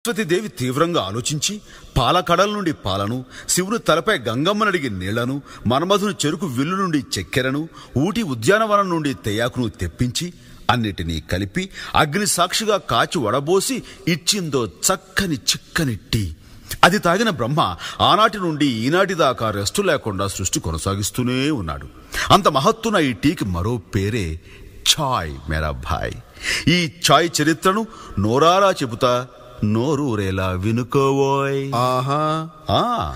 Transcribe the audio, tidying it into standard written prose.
సరస్వతీదేవి తీవ్రంగా ఆలోచించి పాలకడల నుండి పాలను, శివుని తలపై గంగమ్మనడిగి నీళ్లను, మన్మధుని చెరుకు విల్లు నుండి చక్కెరను, ఊటి ఉద్యానవనం నుండి తెయాకును తెప్పించి అన్నిటినీ కలిపి అగ్ని సాక్షిగా కాచి వడబోసి ఇచ్చిందో చక్కని చిక్కని టీ. అది తాగిన బ్రహ్మ ఆనాటి నుండి ఈనాటి దాకా రెస్టు లేకుండా సృష్టి కొనసాగిస్తూనే ఉన్నాడు. అంత మహత్తున ఈ టీకి మరో పేరే ఛాయ్ మేరా భాయ్. ఈ ఛాయ్ చరిత్రను నోరారా చెబుతా, నోరూరేలా వినుకోవోయ్. ఆహా. ఆ